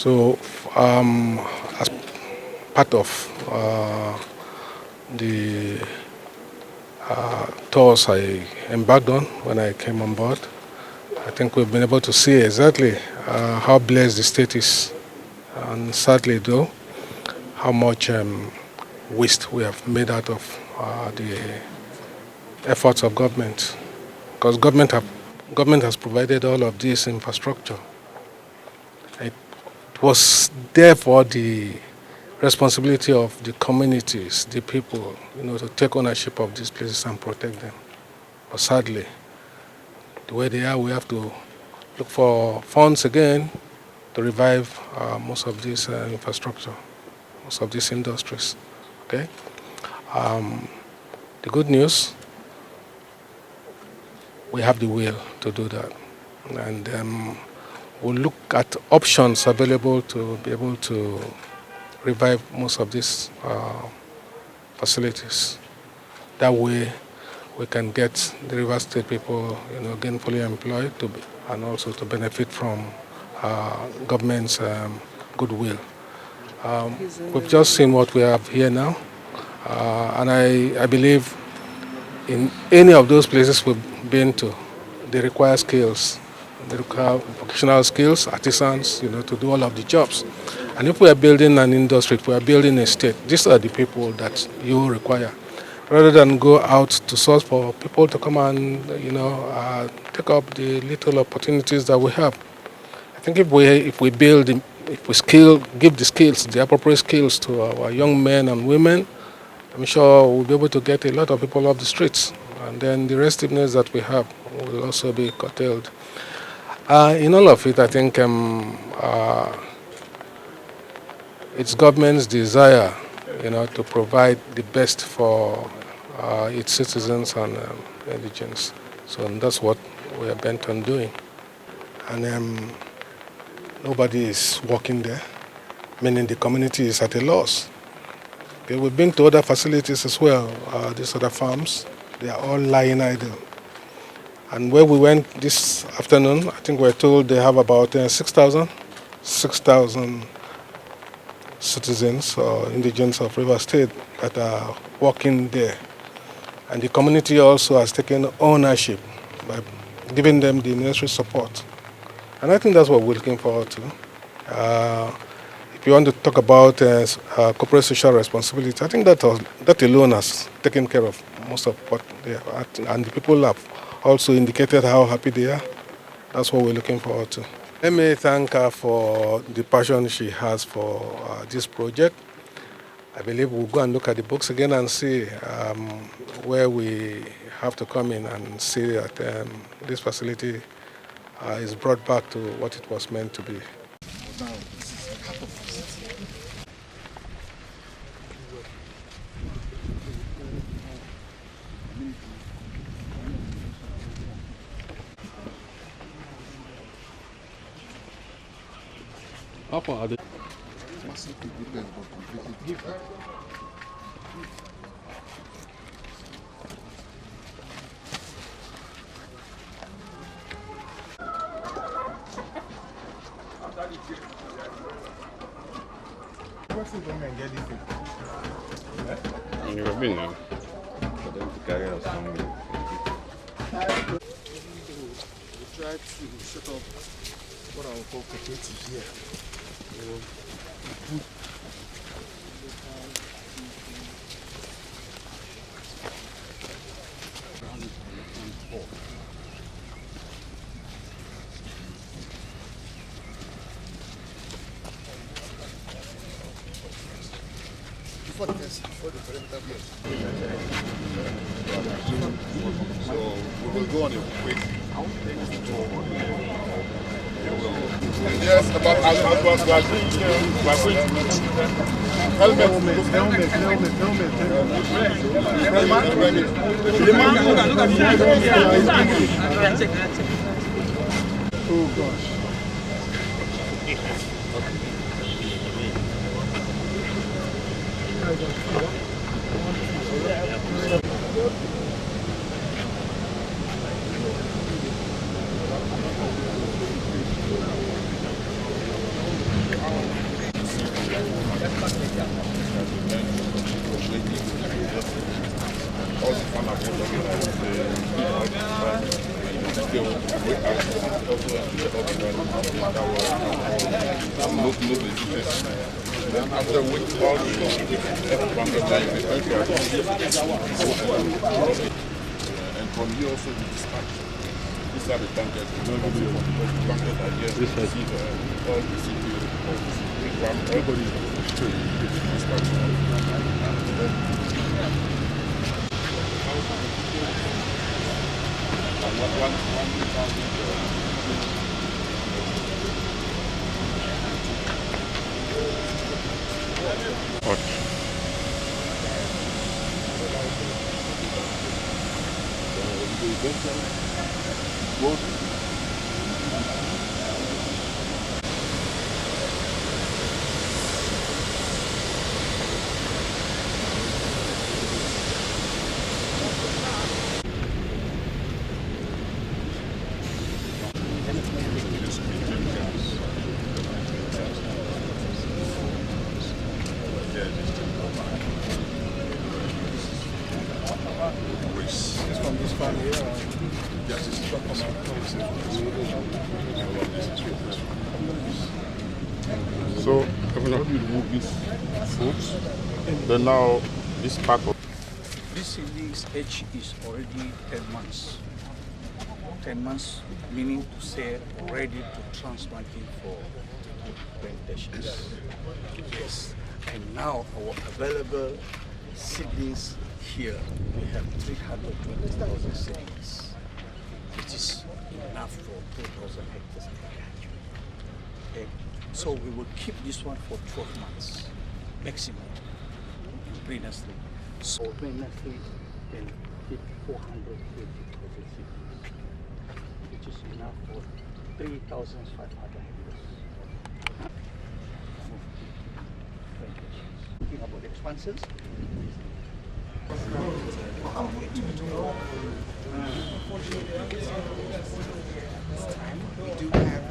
So, as part of the tours I embarked on when I came on board, I think we've been able to see exactly how blessed the state is, and sadly though, how much waste we have made out of the efforts of government. Because government has provided all of this infrastructure. It was therefore the responsibility of the communities, the people, to take ownership of these places and protect them. But sadly, the way they are, we have to look for funds again to revive most of this infrastructure, most of these industries. Okay. The good news, we have the will to do that, and we'll look at options available to be able to revive most of these facilities. That way, we can get the River State people, gainfully employed and also to benefit from government's goodwill. We've just seen what we have here now, and I believe in any of those places we've been to, they require skills. They require vocational skills, artisans, to do all of the jobs. And if we are building an industry, if we are building a state, these are the people that you require. Rather than go out to source for people to come and, take up the little opportunities that we have. I think if we give the skills, the appropriate skills to our young men and women, I'm sure we'll be able to get a lot of people off the streets. And then the restiveness that we have will also be curtailed. In all of it, I think it's government's desire, to provide the best for its citizens and indigents. So that's what we are bent on doing. And nobody is working there, meaning the community is at a loss. Okay, we've been to other facilities as well, these other farms. They are all lying idle. And where we went this afternoon, I think we're told they have about 6,000 citizens or indigents of River State that are working there. And the community also has taken ownership by giving them the necessary support. And I think that's what we're looking forward to. If you want to talk about corporate social responsibility, I think that alone has taken care of most of what they are. And the people have also indicated how happy they are. That's what we're looking forward to. Let me thank her for the passion she has for this project. I believe we'll go and look at the books again and see where we have to come in and see that this facility is brought back to what it was meant to be. How far are they? Massively different, but completely different. You have been now. For them to carry us somewhere. We try to set up what I would call cooperatives here. Before the perimeter place. So we will go on a quick tour. Yes, about as we are going to oh gosh. Then after which all the and from here also we dispatch. These are the tankers. The tankers are here to receive all the CPU, everybody dispatch. So, when you remove these fruits, then now this part of this seedling's age is already 10 months. 10 months meaning to say ready to transplanting for plantations. Yes. And now our available seedlings here, we have 320,000 seedlings, which is enough for 2,000 hectares. Okay. So we will keep this one for 12 months maximum in pre-nursery. So pre-nursery can keep 480,000 seedlings, which is enough for 3,500 hectares. Thinking about expansions. We do have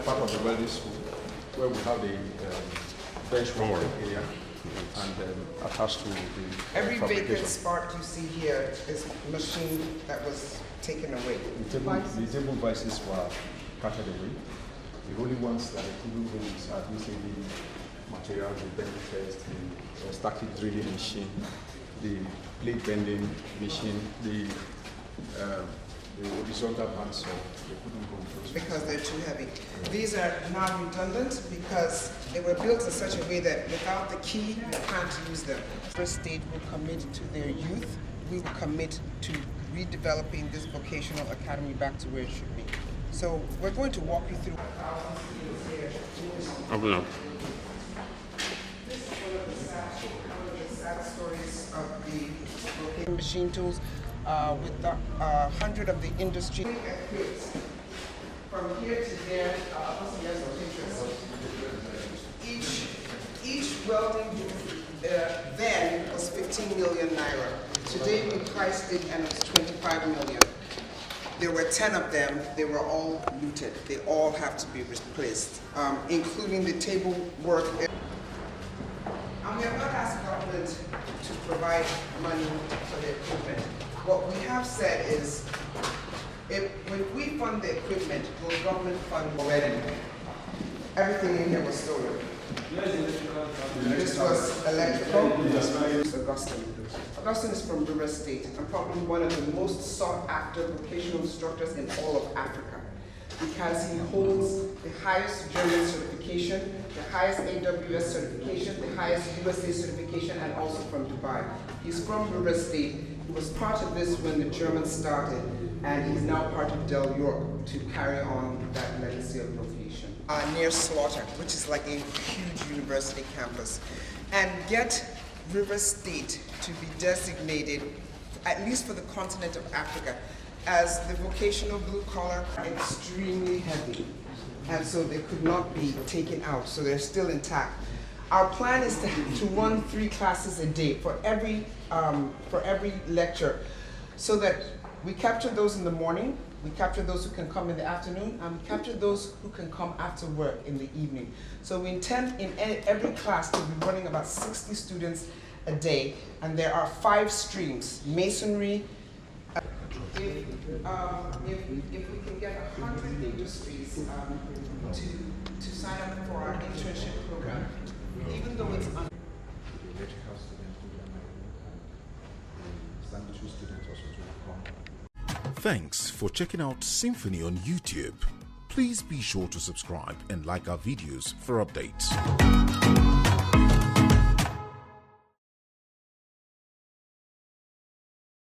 part of the welding school where we have the bench warmer area and attached to the every vacant fabrication. spot you see here is machine that was taken away. The table vices were carted away. The only ones that the table rooms are using the material, the bending test, the static drilling machine, the plate bending machine, the horizontal handsaw. They couldn't go those Because they're too heavy. These are now redundant because they were built in such a way that without the key, you can't use them. First state will commit to their youth. We will commit to redeveloping this vocational academy back to where it should be. So we're going to walk you through. open up. This is one of the sad stories of the vocational machine tools with the 100 of the industry equipped. From here to there, each welding then was 15 million naira. Today we priced it and it's 25 million. There were 10 of them, they were all looted. They all have to be replaced, including the table work. And we have not asked government to provide money for the equipment. What we have said is, if we fund the equipment, will government fund already? Everything in here was stolen. This was electrical. Augustine. Augustine is from River State and probably one of the most sought after vocational instructors in all of Africa because he holds the highest German certification, the highest AWS certification, the highest USA certification, and also from Dubai. He's from River State. He was part of this when the Germans started, and he's now part of Del York to carry on that legacy of vocation. Near Slaughter, which is like a huge university campus, and get River State to be designated, at least for the continent of Africa, as the vocational blue collar, extremely heavy. And so they could not be taken out, so they're still intact. Our plan is to run 3 classes a day for every lecture, so that We capture those in the morning, we capture those who can come in the afternoon, and we capture those who can come after work in the evening. So we intend in every class to be running about 60 students a day, and there are 5 streams: masonry. If we can get 100 industries to sign up for our internship program, even though it's electrical students, sanitary students also to come. Thanks for checking out SYMFONI on YouTube. Please be sure to subscribe and like our videos for updates.